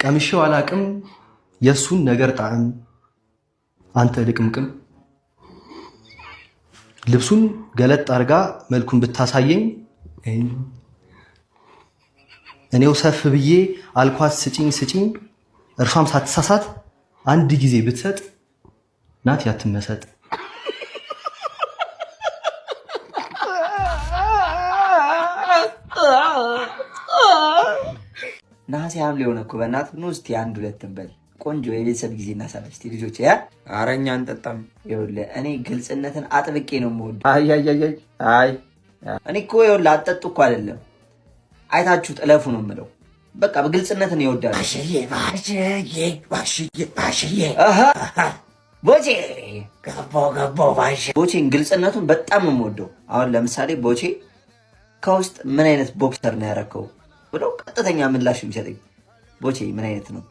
ቀምሼው አላቅም የሱን ነገር ጣዕም አንተ ልቅምቅም ልብሱን ገለጥ አርጋ መልኩን ብታሳየኝ እኔው ሰፍ ብዬ አልኳት ስጪኝ እርሷም ሳትሳሳት አንድ ጊዜ ብትሰጥ ናት ያትመሰጥ። ነሐሴ ሐምሌ ሆነ እኮ በእናትህ ኑ እስኪ አንድ ሁለት እንበል። ቆንጆ የቤተሰብ ጊዜ እናሳለፍ እስኪ ልጆች። ኧረ እኛ አንጠጣም። ይኸውልህ እኔ ግልጽነትን አጥብቄ ነው የምወደው። አይ እኔ እኮ ይኸውልህ አትጠጡ እኮ አይደለም አይታችሁ ጥለፉ ነው የምለው። በቃ በግልጽነትን ይወዳል። ቦቼ ገባው ቦቼን ግልጽነቱን በጣም ነው የምወደው። አሁን ለምሳሌ ቦቼ ከውስጥ ምን አይነት ቦክሰር ነው ያረከው ብለው ቀጥተኛ ምላሽ የሚሰጠኝ ቦቼ ምን አይነት ነው?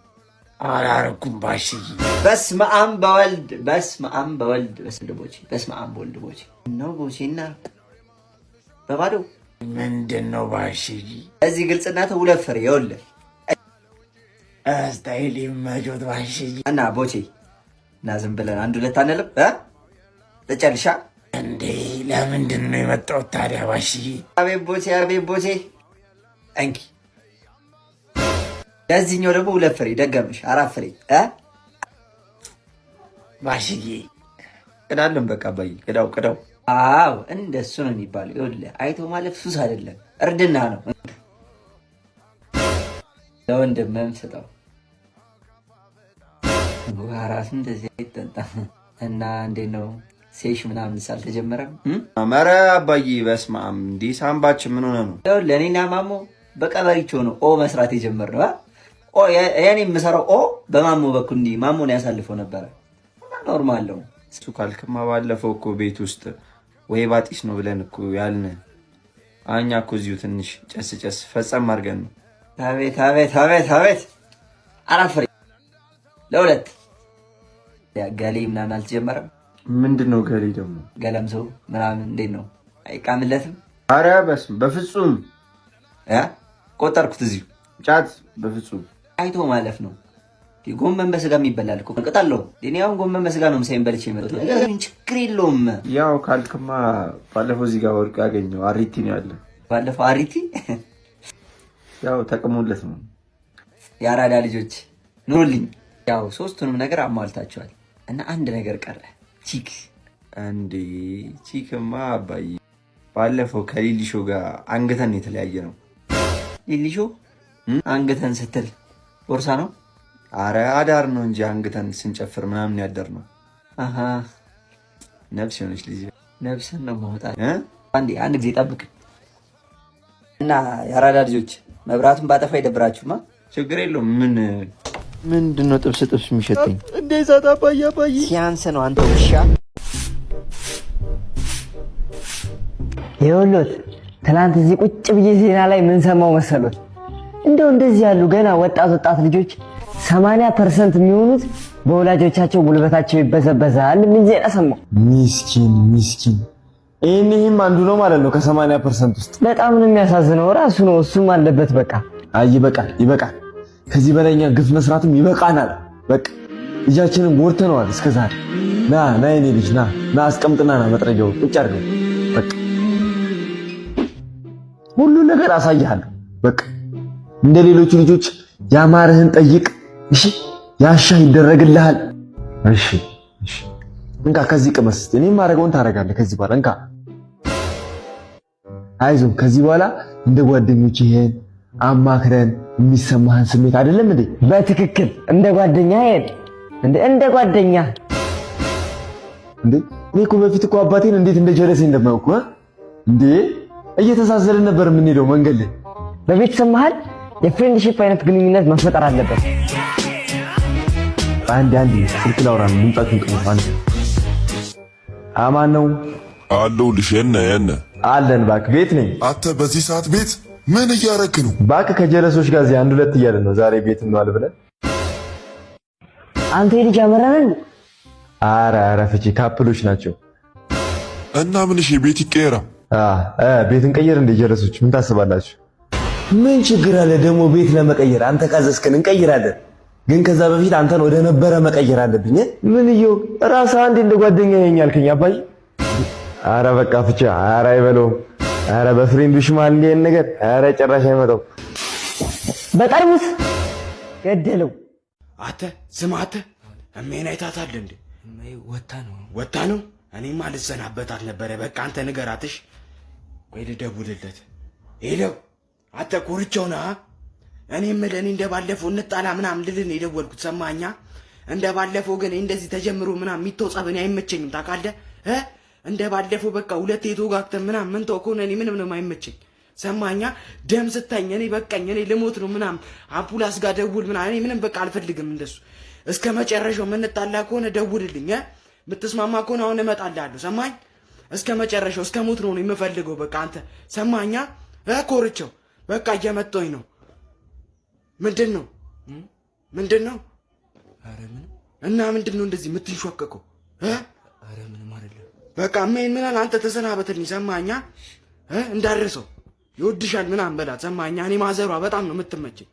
አላረኩም ባሽዬ። በስመ አብ በወልድ ቦቼ በስመ አብ በወልድ ቦቼ ነው ቦቼና በባዶ ምንድን ነው ባሽዬ? እዚህ ግልጽነት ሁለት ፍሬ ይኸውልህ ስታይል ይመጆት ባሽዬ። እና ቦቼ እና ዝም ብለን አንድ ሁለት አንልም ተጨልሻ እንዴ? ለምንድን ነው የመጣሁት ታዲያ ባሽዬ? አቤት ቦቼ እንኪ ለዚህኛው ደግሞ ሁለት ፍሬ ደገምሽ አራት ፍሬ ባሽዬ። ቅዳለን በቃ አባዬ ቅዳው። አዎ እንደሱ ነው የሚባለው። ይኸውልህ አይቶ ማለፍ ሱስ አይደለም እርድና ነው። ለወንድምህም ስጠው። ራስ እንደዚህ አይጠጣም። እና እንዴት ነው ሴሽ ምናምን አልተጀመረም? ኧረ አባዬ በስመ አብ እንዲህ ሳምባችን ምን ሆነ ነው? ይኸውልህ እኔና ማሞ በቀበሪቾ ነው ኦ መስራት የጀመርነው። የኔ የምሰራው ኦ በማሞ በኩል እንዲህ ማሞን ያሳልፈው ነበረ። ኖርማል ነው እሱ ካልክማ ባለፈው እኮ ቤት ውስጥ ወይ ባጢስ ነው ብለን እኮ ያልን እኛ እኮ እዚሁ ትንሽ ጨስ ፈጸም አድርገን ነው። አቤት አራት ፍሬ ለሁለት ገሌ ምናምን አልተጀመረም። ምንድን ነው ገሌ ደግሞ? ገለምሰው ምናምን እንዴት ነው አይቃምለትም? ኧረ በፍጹም ቆጠርኩት እዚሁ ጫት በፍጹም አይቶ ማለፍ ነው። ጎመን በስጋ የሚበላል እኮ ቅጣለሁ። እኔውን ጎመን በስጋ ነው ምሳዬን በልቼ የመጣሁት። ችግር የለውም። ያው ካልክማ ባለፈው እዚህ ጋር ወርቅ ያገኘው አሪቲ ነው ያለ። ባለፈው አሪቲ ያው ተቅሞለት ነው። የአራዳ ልጆች ኑሩልኝ። ያው ሶስቱንም ነገር አሟልታችኋል እና አንድ ነገር ቀረ። ቺክ እንዴ? ቺክማ አባዬ ባለፈው ከሊሊሾ ጋር አንገተን የተለያየ ነው። ሊሊሾ አንገተን ስትል ቦርሳ ነው? አረ አዳር ነው እንጂ አንገተን ስንጨፍር ምናምን ያደር ነው። ነፍስ የሆነች ልጅ ነፍስን ነው ማውጣት። አንድ ጊዜ ጠብቅ እና የአራዳ ልጆች መብራቱን ባጠፋ ይደብራችሁማ። ችግር የለውም። ምንድን ነው ጥብስ የሚሸተኝ እንዴ? ዛታ አባዬ ሲያንስ ነው አንተ ውሻ። ይኸውልዎት ትናንት እዚህ ቁጭ ብዬ ዜና ላይ ምን ሰማው መሰሎት? እንደው እንደዚህ ያሉ ገና ወጣት ልጆች 80% የሚሆኑት በወላጆቻቸው ጉልበታቸው ይበዘበዛል። ምን ዜና ሰማው? ሚስኪን ይህም አንዱ ነው ማለት ነው ከ80% ውስጥ። በጣም ነው የሚያሳዝነው። ራሱ ነው እሱም አለበት። በቃ አይ ይበቃል። ከዚህ በላይኛ ግፍ መስራትም ይበቃናል። በቃ ልጃችንን ጎርተነዋል እስከዛሬ። ና የኔ ልጅ ና አስቀምጥና ና መጥረጊያው ቁጭ አድርገው። በቃ ሁሉ ነገር አሳይሃለሁ። በቃ እንደ ሌሎቹ ልጆች ያማረህን ጠይቅ። እሺ ያሻ ይደረግልሃል። እሺ እንካ ከዚህ ቅመስ። እኔም ማረገውን ታረጋለህ ከዚህ በኋላ እንካ። አይዞህ ከዚህ በኋላ እንደ ጓደኞች ይሄን አማክረን የሚሰማህን ስሜት አይደለም እንዴ? በትክክል እንደ ጓደኛ እንደ ጓደኛ እንዴ። እኔ እኮ በፊት እኮ አባቴን እንዴት እንደጀለሰኝ እንደማውቅ እንዴ እየተሳሰልን ነበር የምንሄደው መንገድ ላይ። በቤተሰብ መሃል የፍሬንድሺፕ አይነት ግንኙነት መፈጠር አለበት። አንድ ስልክ ላውራ ነው። ድምጻችሁን ቅሙ። አንድ አማን ነው አለው ልሽነ አለን። እባክህ ቤት ነኝ። አንተ በዚህ ሰዓት ቤት ምን እያረክ ነው? እባክህ ከጀለሶች ጋር እዚህ አንድ ሁለት እያለን ነው። ዛሬ ቤት እንዋል ብለን። አንተ ልጅ አመረረን። ኧረ ፍቺ ካፕሎች ናቸው እና ምን እሺ ቤት ይቀየራ? ቤትን ቀየር እንደ ጀለሶች ምን ታስባላችሁ? ምን ችግር አለ ደግሞ ቤት ለመቀየር? አንተ ካዘዝከን እንቀይራለን። ግን ከዛ በፊት አንተን ወደ ነበረ መቀየር አለብኝ። ምን ይኸው ራስህ አንዴ እንደ ጓደኛ ያኛልከኝ አባዬ። አረ በቃ ፍቻ። አረ አይበለውም። አረ በፍሬንዱ ሽማል እንዲህ ነገር አረ ጭራሽ አይመጣው። በጠርሙስ ገደለው። አተ ስማ፣ አተ እሜን አይታታል እንዴ? ወጣ ነው። እኔማ ልሰናበታት ነበረ። በቃ አንተ ንገራትሽ። ወይ ልደውልለት። ሄለው አተ ኮርቻውና እኔ የምልህ እኔ እንደባለፈው እንጣላ ምናምን ልልን የደወልኩት ሰማኛ። እንደባለፈው ግን እንደዚህ ተጀምሮ ምናምን የሚተው ጸብ እኔ አይመቸኝም ታውቃለህ። እንደባለፈው በቃ ሁለት የተወጋግተን ምናምን ምን ተው ከሆነ እኔ ምንም አይመቸኝ ሰማኛ። ደም ስታኝ እኔ በቃኝ፣ እኔ ልሞት ነው ምናምን አምቡላንስ ጋር ደውል ምናምን። እኔ ምንም በቃ አልፈልግም እንደሱ። እስከ መጨረሻው የምንጣላ ከሆነ ደውልልኝ። የምትስማማ ከሆነ አሁን እመጣልሃለሁ። ሰማኝ። እስከ መጨረሻው እስከ ሞት ነው የምፈልገው። በቃ አንተ ሰማኛ። ኮርቸው በቃ እየመጣሁኝ ነው። ምንድን ነው? እና ምንድን ነው እንደዚህ የምትንሿቀቀው? በቃ ምን አለ አንተ ተሰናበትልኝ። ሰማኛ። እንዳረሰው ይወድሻል ምናምን በላት። ሰማኛ። እኔ ማዘሯ በጣም ነው የምትመቸኝ።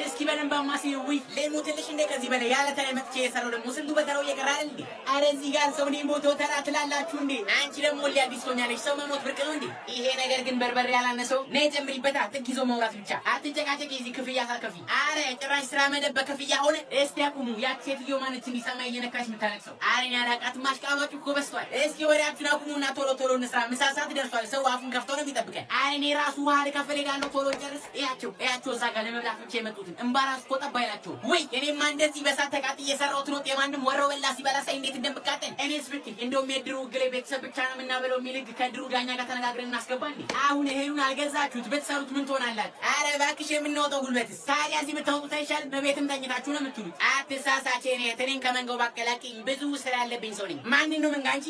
እስኪ በደንብ አማሲው ወይ ለሞትልሽ እንደ ከዚህ በላይ ያለ ተላይ መጥቼ የሰራው ደግሞ ስንቱ በተራው እየቀራል እንዴ? አረ እዚህ ጋር ሰው ነው ሞቶ ተራ ትላላችሁ እንዴ? አንቺ ደግሞ ሊያዲስ ሆኛለሽ። ሰው መሞት ብርቅ ነው እንዴ? ይሄ ነገር ግን በርበሬ ያላነሰው ነይ ጨምሪበታ። ጥግ ይዞ መውራት ብቻ አትጨቃጨቂ። እዚህ ክፍያ ሳከፊ። አረ ጭራሽ ስራ መደብ ክፍያ ሆነ። እስቲ አቁሙ። ያቺ ሴትዮ ማነች እንዲሰማ እየነካሽ የምታለቅሰው? አረ ያላቃት ማሽቃባጭ እኮ በስቷል። እስኪ ወሬያችሁን አቁሙና ቶሎ ቶሎ እንስራ። ምሳ ሰዓት ደርሷል። ሰው አፉን ከፍቶ ነው የሚጠብቀን። አረ እኔ ራሱ ውሃ ልከፍል እሄዳለሁ። ቶሎ ጨርስ። እያቸው እዛ ጋር ለመብላት ብቻ የመጡትን እምባራስ እኮ ጠባ ይላቸው። ወይ እኔማ እንደዚህ በሳት ተቃጥዬ የሰራሁት ነው። የማንም ወሮ በላ ሲበላ ሳይ እንዴት እንደምቃጠል እኔስ ብትይ። እንደውም የድሩ ግሌ ቤተሰብ ብቻ ነው የምናበለው የሚል ህግ ከድሩ ዳኛ ጋር ተነጋግረን እናስገባለን። አሁን እህሉን አልገዛችሁት ብትሰሩት ምን ትሆናላችሁ? አረ እባክሽ የምንወጣው ጉልበትስ ታዲያ እዚህ ብታወጡት አይሻልም? በቤትም ተኝታችሁ ነው የምትሉት። አትሳሳች። እኔን ከመንጋው ባቀላቅኝ ብዙ ስራ ያለብኝ ሰው ነኝ። ማንን ነው መንጋ? አንቺ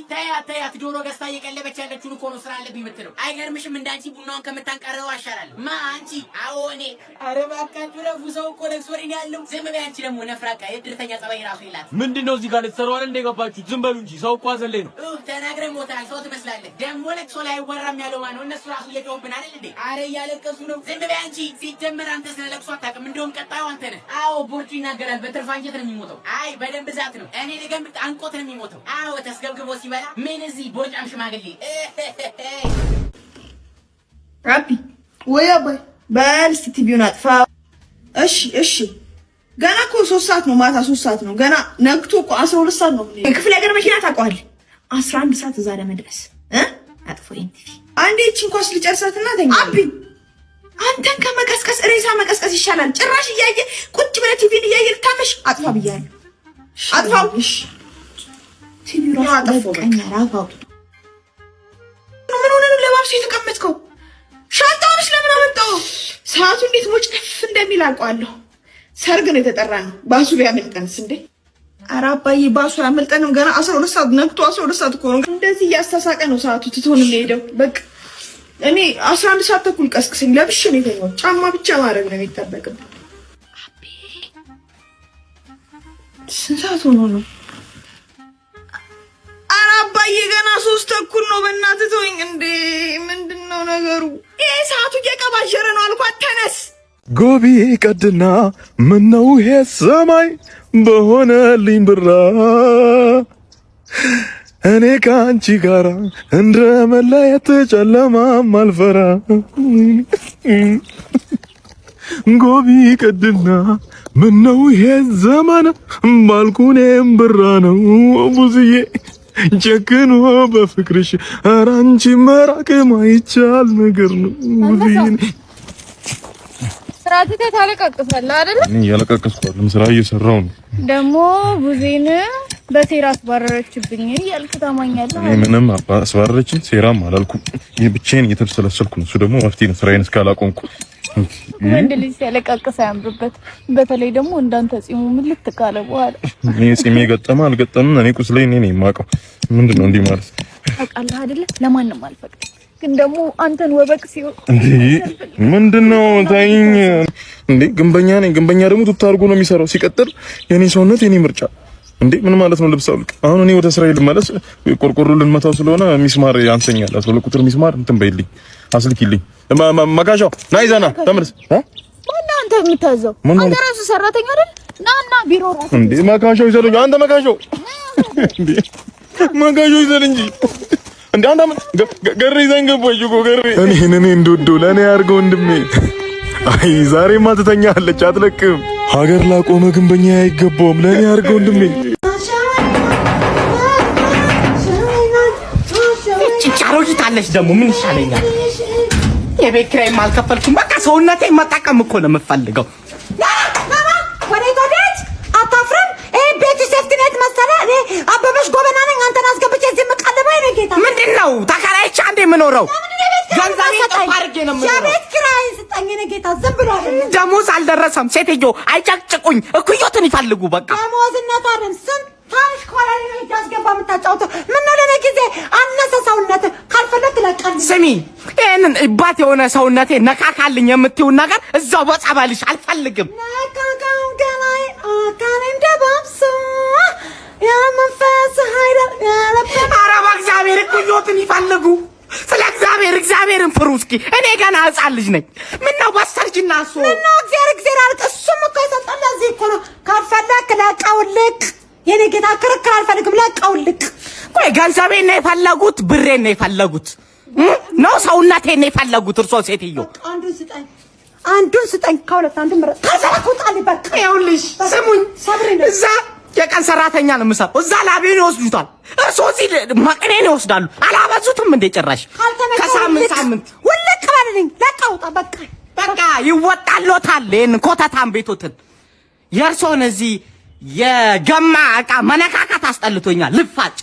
ተያት ዶሮ ገዝታ እየቀለበች ያለችውን እኮ ነው ስራ አለብኝ የምትለው። አይገርምሽም? እንዳንቺ ቡናውን ከምታንቀረው አሻላለሁ። አንቺ? አዎ እኔ። አረ እባካችሁ ለፉ ሰው እኮ ለክሶሪ ያለው። ዝም በይ አንቺ ደግሞ ነፍራቃ። የድርተኛ ጸባይ ራሱ ይላል። ምንድነው እዚህ ጋር ልትሰሩ አይደል እንደገባችሁ? ዝም በሉ እንጂ ሰው እኮ አዘለኝ ነው። ተናግረህ ሞታል። ሰው ትመስላለህ። ደግሞ ለቅሶ ላይ አይወራም ያለው ማነው? እነሱ ራሱ እየጮህብን አይደል እንዴ? አረ እያለቀሱ ነው። ዝም በይ አንቺ። ሲጀመር አንተ ስለ ለቅሶ አታውቅም። እንደውም ቀጣዩ አንተ ነህ። አዎ ቦርጩ ይናገራል። በትርፍ አንጀት ነው የሚሞተው። አይ በደንብ ብዛት ነው። እኔ ልገምት አንቆት ነው የሚሞተው። አዎ ተስገብግቦ ሲበላ ምን እዚህ ቦርጫም ሽማግሌ አቢ ወይ አባይ በል እስቲ ቲቪውን አጥፋ። እሺ ገና እኮ 3 ሰዓት ነው። ማታ 3 ሰዓት ነው። ገና ነግቶ እኮ 12 ሰዓት ነው። ክፍለ ሀገር መኪና ታውቀዋለህ? 11 ሰዓት እዛ ለመድረስ አጥፎ ቲቪ አንዴ እቺን ኳስ ልጨርሳትና ተኛ። አቢ አንተን ከመቀስቀስ ሬሳ መቀስቀስ ይሻላል። ጭራሽ እያየ ቁጭ ብለህ ቲቪን እያየ ልታመሽ። አጥፋ ብያለሁ። አጥፋው። እሺ ቲቪው አጥፋው። ራፋው ምን ሆነ ነው ለባብሽ የተቀመጥከው? ሻንጣውንስ ለምን አመጣው? ሰዓቱ እንዴት ሞጭ ከፍ እንደሚል አውቀዋለሁ። ሰርግ ነው የተጠራ ነው። ባሱ ቢያመልጠንስ እንዴ? ኧረ አባዬ ባሱ ያመልጠንም። ገና 12 ሰዓት ነግቶ 12 ሰዓት እኮ ነው። እንደዚህ እያስተሳቀ ነው ሰዓቱ ትቶን የሚሄደው። በቃ እኔ 11 ሰዓት ተኩል ቀስቅሰኝ ለብሼ ነው የተኛው። ጫማ ብቻ ማድረግ ነው የሚጠበቅብኝ። አቤ ስንት ሰዓት ሆኖ ነው? ኧረ አባዬ ገና 3 ተኩል ነው። በእናትህ ተወኝ እንዴ! ምንድነው ነገሩ? ይሄ ሰዓቱ እየቀባጀረ ነው አልኳት። ተነስ ጎቢ ቀድና ምነው ይሄ ሰማይ በሆነልኝ ብራ እኔ ከአንቺ ጋራ እንደ መለየት ጨለማም አልፈራ። ጎቢ ቀድና ምነው ይሄ ዘመን ባልኩኔም ብራ ነው ብዙዬ ጨክኖ በፍቅርሽ ኧረ አንቺ መራቅ ማይቻል ነገር ነው ብዙዬ። ስራ ትተህ ታለቃቅሳለህ አይደል? እያለቃቀስኩ አይደለም፣ ስራ እየሰራሁ ነው። ደግሞ ቡዜን በሴራ አስባረረችብኝ እያልክ ታማኛለህ? እኔ ምንም አስባረረችኝ ሴራም አላልኩም። ይሄ ብቻዬን እየተሰለሰልኩ ነው። እሱ ደግሞ መፍትሄ ነው፣ ስራዬን እስካላቆምኩ። ወንድ ልጅ ሲያለቃቅስ አያምርበት። በተለይ ደግሞ እንዳንተ ጺሙ ምልት ካለ በኋላ እኔ ጺሜ ገጠመ አልገጠመም እኔ ቁስሌ እኔ ነኝ የማውቀው። ምንድነው እንዲህ ማለት? ታውቃለህ አይደለ? ለማንም አልፈቅድም፣ ግን ደግሞ አንተን ወበቅ ሲሆን ምንድነው? ታይኝ እንዴ ግንበኛ ነኝ። ግንበኛ ደግሞ ቱታ አድርጎ ነው የሚሰራው። ሲቀጥል የኔ ሰውነት የኔ ምርጫ እንዴ ምን ማለት ነው? ልብስ አውልቅ። አሁን እኔ ወደ ስራዬ ልመለስ። ቆርቆሮ ልንመታው ስለሆነ ሚስማር ያንሰኛል። 12 ቁጥር ሚስማር እንትን በይልኝ አስልኪልኝ። መካሻው ና ይዘና ተመለስ። ማነው አንተ የምታዘው? አንተ ራስህ ሰራተኛ አይደል? ና ቢሮ ራስህ እንዴ መካሻው ይዘልኝ። አንተ መካሻው እንዴ መካሻው ይዘል እንጂ እንዴ አንተ ገሬ ይዘን ገባሽ እኮ ገሬ። እኔ እንደወደው ለኔ አድርገው ወንድሜ። አይ ዛሬማ ትተኛለች አትለቅም። ሀገር ላቆመ ግንበኛ አይገባውም። ለኔ አድርገው ወንድሜ። ጫሮጂት አለች ደግሞ ምን ይሻለኛል? የቤት ኪራይም አልከፈልኩም። በቃ ሰውነቴን መጠቀም እኮ ነው የምፈልገው። ወዴት አታፍርም? ይሄ ቤት ሴፍቲኔት መሰለህ? እኔ አበበሽ ጎበና ነኝ። አንተን አስገብቼ እዚህ የምቀልበው የኔ ጌታ ምንድን ነው? ተከራይቼ አንዴ የምኖረው ገንዘቤን ጠፋ አድርጌ ነው የምኖረው። የቤት ኪራይ ስጠኝ የኔ ጌታ። ዝም ብሎ አይደለም ደሞዝ አልደረሰም። ሴትዮ አይጨቅጭቁኝ። እኩዮትን ይፈልጉ በቃ ደሞዝነት አይደለም ስንት ታሽ ኮላሊ ነው ያስገባ የምታጫውተው። ምን ነው ለኔ ጊዜ አነሰ ሰውነት ካልፈለክ ለቀልኝ። ስሚ ይሄንን እባት የሆነ ሰውነቴ ነካካልኝ የምትይውን ነገር እዛው በጸባልሽ አልፈልግም። ነካካው ገላይ አካኔ እንደባብሶ ያ መንፈስ ኃይል ያለበ ኧረ በእግዚአብሔር እኩዮትን ይፈልጉ። ስለ እግዚአብሔርን ፍሩ እስኪ። እኔ ገና ሕፃን ልጅ ነኝ። ምነው በስተርጅና እሱ ምነው እግዚአብሔር አልክ። እሱም እኮ የሰጠን ለዚህ እኮ ነው። ካልፈለክ ለቀውልቅ የኔ ጌታ ክርክር አልፈልግም። ለቀውልቅ። ቆይ ገንዘቤን ነው የፈለጉት? ብሬን ነው የፈለጉት? ነው ሰውነቴን ነው የፈለጉት? እርሶ ሴትዮ አንዱን ስጠኝ። ከሁለት አንዱን ምረጥ። ከሰራኩታል በቃ ይኸውልሽ፣ ስሙኝ፣ እዛ የቀን ሰራተኛ ነው የምሰራው። እዛ ላቤን ይወስዱታል። እርሶ እዚህ መቅኔን ይወስዳሉ። አላበዙትም እንዴ ጭራሽ? ከሳምንት ውልቅ በልልኝ። ለቀውጣ በቃ ይወጣሎታል። ይሄን ኮተታም ቤቶትን የእርሶን እዚህ የገማ ዕቃ መነካካት አስጠልቶኛል። ልፋጭ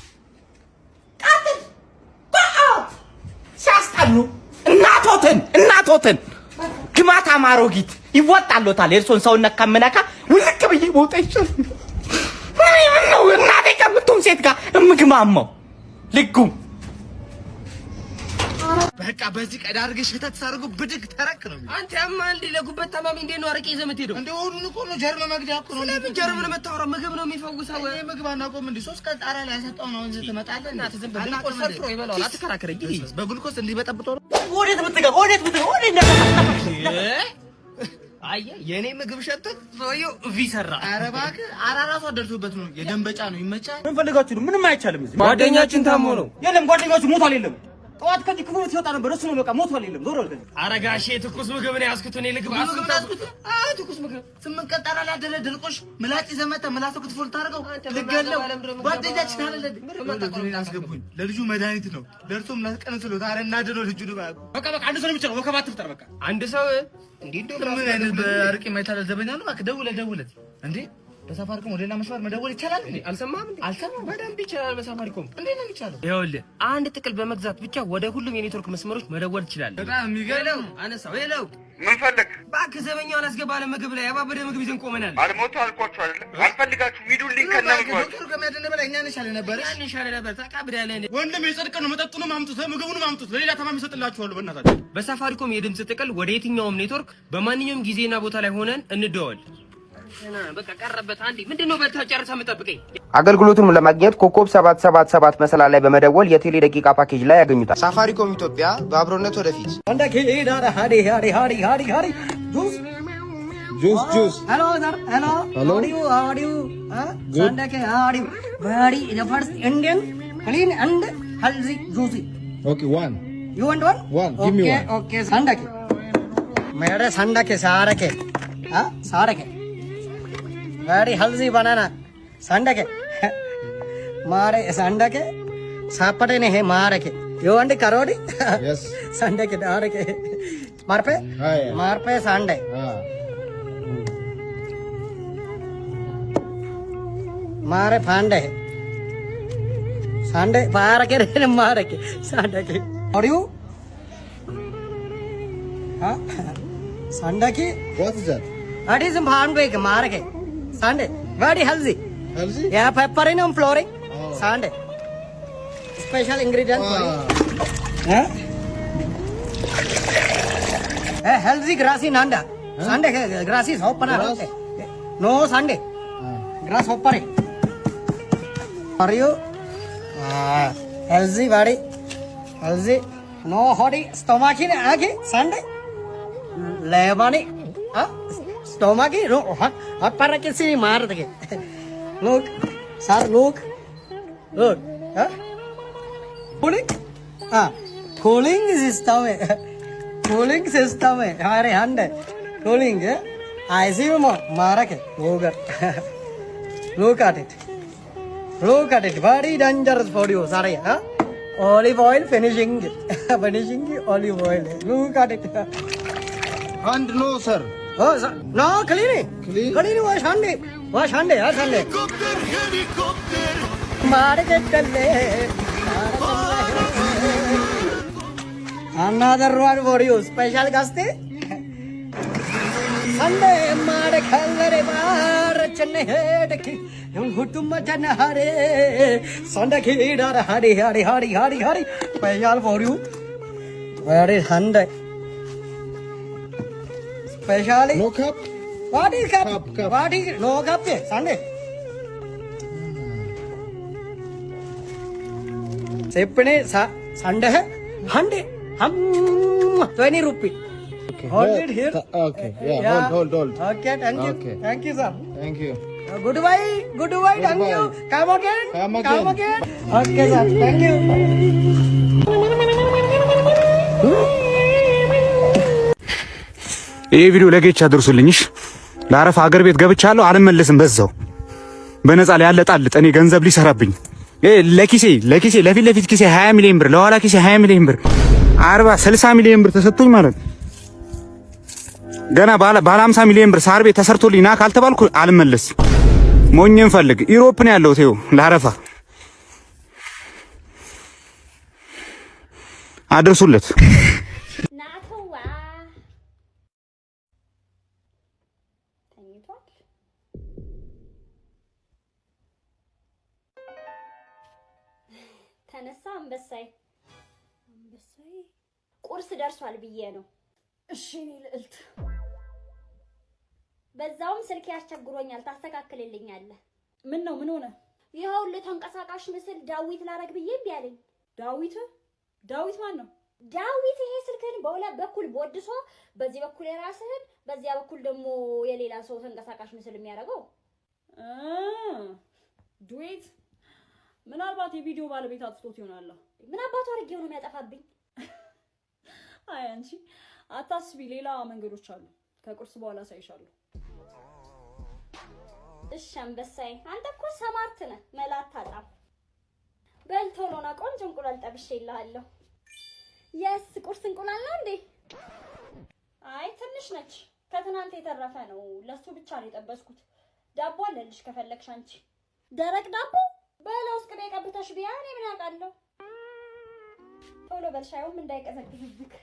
ቀጥል ባአት ሲያስጠሉ እናቶትን ግማታ ማሮጊት ይወጣሎታል። የእርሶን ሰውነት ከምነካ ውልቅ ብዬ ቦታ ይችላል። ምን ነው እናቴ ከምትሆን ሴት ጋር እምግማማው ልጉም በቃ በዚህ ቀዳ አድርገሽ ከተት ሳርጉ ብድግ ተረክ ነው። አንተ ያማ እንዴ ለጉበት ታማሚ እንዴ ነው አረቄ ይዘህ የምትሄደው? እንዴ ሆዱን እኮ ነው ጀርመ መግደያ እኮ ነው። ስለዚህ ጀርመ ነው የምታወራው? ምግብ ነው የሚፈውሰው። ይሄ ምግብ አናቆም እንዴ 3 ቀን ጣራ ላይ ያሰጣው ነው እንጂ ትመጣለህ እና ዝም ብለህ ቆርሶ ፍሮ ይበላል። አትከራከረኝ። በግሉኮስ እንዲበጠብጦ ነው። ወዴት የምትገባው? ወዴት አየ የኔ ምግብ ሸጥት ሰውዬው ቪሰራ። ኧረ እባክህ አራራሱ ደርሶበት ነው። የደንበጫ ነው ይመቻል። ምን ፈልጋችሁ ነው? ምንም አይቻልም። እዚህ ጓደኛችን ታሞ ነው። የለም ጓደኛችሁ ሞቷል። የለም ጠዋት ከዚህ ክፍል ሲወጣ ነበር። እሱ ነው በቃ ሞቷል። የለም ዞር ወልከኝ። አረጋሼ ትኩስ ምግብ ነው ያስኩት። እኔ ልግባ አስኩት። ትኩስ ምግብ 8 ቀን ጣራ ላይ አደረ ድርቆሽ ምላጭ ዘመተ ምላሱ ክትፎ ልታረገው ልገለው ጓደኛችን አለ አስገቡኝ። ለልጁ መድኃኒት ነው ደርሶ ምላስቀነስሎ ታረ እናድሮ ልጁ ነው በቃ አንድ ሰው ነው ብቻ ነው ወከባት ትፍጠር። በቃ አንድ ሰው እንዴ ምን አይነት በአርቄ የማይታለል ዘበኛ ነው? እባክህ ደውለት እንዴ በሳፋሪኮም ወደ ሌላ መስመር መደወል ይቻላል እንዴ? አልሰማህም እንዴ? አልሰማህም? በደንብ ይቻላል። በሳፋሪኮም እንዴት ነው የሚቻለው? ይኸውልህ አንድ ጥቅል በመግዛት ብቻ ወደ ሁሉም የኔትወርክ መስመሮች መደወል ትችላለህ። በጣም የሚገርም አነሳው። ሄለው ምን ፈለግ? እባክህ ዘበኛውን አስገባለ ምግብ ላይ ያባበደ ምግብ ይዘን ቆመናል። አልሞቱ አልኳችሁ አይደል? አልፈልጋችሁም ሂዱልኝ ከነምግባችሁ። ዶክተሩ ከሚያደነ በላይ እኛን ይሻለ ነበር። ያን ይሻለ ነበር። ተቃብዳለህ እንዴ? ወንድም የጽድቅ ነው። መጠጡንም አምጡት፣ ምግቡንም አምጡት። ለሌላ ተማም ይሰጥላችኋለሁ። በእናታችሁ በሳፋሪኮም የድምጽ ጥቅል ወደ የትኛውም ኔትወርክ በማንኛውም ጊዜና ቦታ ላይ ሆነን እንደዋል። በቃ ቀረበት። አንዴ ምንድነው በልታጨርሳ የምጠብቀኝ? አገልግሎቱን ለማግኘት ኮከብ 777 መሰላል ላይ በመደወል የቴሌ ደቂቃ ፓኬጅ ላይ ያገኙታል። ሳፋሪኮም ኢትዮጵያ በአብሮነት ወደፊት። ጁስ hello sir hello how are you Sandake how are you very the first Indian clean and healthy juicy. Okay, one. You want one? Give me one. Okay Sandake mere Sandake sarake sarake very healthy banana Sandake mare Sandake sapade ne he marake. You want karodi? Yes. Sandake darake marpe Sunday. मारे फांडे संडे पार के रे मारे के संडे के और यू हां संडे की what is that? That is फांडे के मारे के Sunday very healthy yeah pepper in flooring Sunday special ingredient for you eh healthy grassy nanda Sunday के grassy soap बना no Sunday grass hopper are you healthy body healthy no hodi stomach in age Sunday lebani stomach no hot para ke si maar de look sir look cooling system hai हमारे hand cooling ऐसे में मारा के look at it very dangerous for you sorry olive oil finishing olive oil look at it and no sir oh sir. No cleaning wash hand मार के चले another one for you special guest Sunday मार खलरे बार चने हेड की हुटुम जनहरे Sunday खीडर हरी special for you very Sunday specially no cup what is cup what is no cup Sunday सेपने Sunday है 20 rupees hold it here okay yeah hold okay thank you okay. Thank you sir thank you goodbye thank you come again okay sir thank you ይሄ ቪዲዮ ለጌች አድርሱልኝሽ ለአረፋ ሀገር ቤት ገብቻለሁ አልመለስም በዛው በነፃ ላይ ያለጣልጥ እኔ ገንዘብ ሊሰራብኝ ለኪሴ ለፊት ለፊት ኪሴ 20 ሚሊዮን ብር ለኋላ ኪሴ 20 ሚሊዮን ብር 40 60 ሚሊዮን ብር ተሰጥቶኝ ማለት ገና ባለ 50 ሚሊዮን ብር ሳር ቤት ተሰርቶልኝ ና ካልተባልኩ አልመለስ ሞኝን ፈልግ ኢሮፕ ነው ያለው ተው ለአረፋ አድርሱለት ተነሳ አንበሳይ ቁርስ ደርሷል ብዬ ነው። እሺ እኔ ልዕልት በዛውም ስልክ ያስቸግሮኛል ታስተካክልልኛለህ? ምን ነው ምን ሆነ? ይኸው ለተንቀሳቃሽ ምስል ዳዊት ላረግ ብዬ እምቢ አለኝ። ዳዊት ማን ነው? ዳዊት ይሄ ስልክህን በሁለት በኩል ቦድሶ በዚህ በኩል የራስህን በዚያ በኩል ደግሞ የሌላ ሰው ተንቀሳቃሽ ምስል የሚያደርገው ዱዌት ምናልባት የቪዲዮ ባለቤት አጥቶት ይሆናል። ምን አባቱ አድርጌው ነው የሚያጠፋብኝ? አይ አንቺ አታስቢ፣ ሌላ መንገዶች አሉ። ከቁርስ በኋላ ሳይሻሉ። እሺ አንበሳዬ፣ አንተ እኮ ሰማርት ነህ፣ መላ አታጣም። በል ቶሎ ና፣ ቆንጆ እንቁላል ጠብሼልሃለሁ። የስ ቁርስ እንቁላል ነው እንዴ? አይ ትንሽ ነች፣ ከትናንት የተረፈ ነው። ለሱ ብቻ ነው የጠበስኩት። ዳቦ አለልሽ ከፈለግሽ አንቺ። ደረቅ ዳቦ በለውስ ቅቤ ቀብተሽ ቢያ እኔ ምን አውቃለሁ። ቶሎ በል ሻዩም እንዳይቀዘቅዝብክ።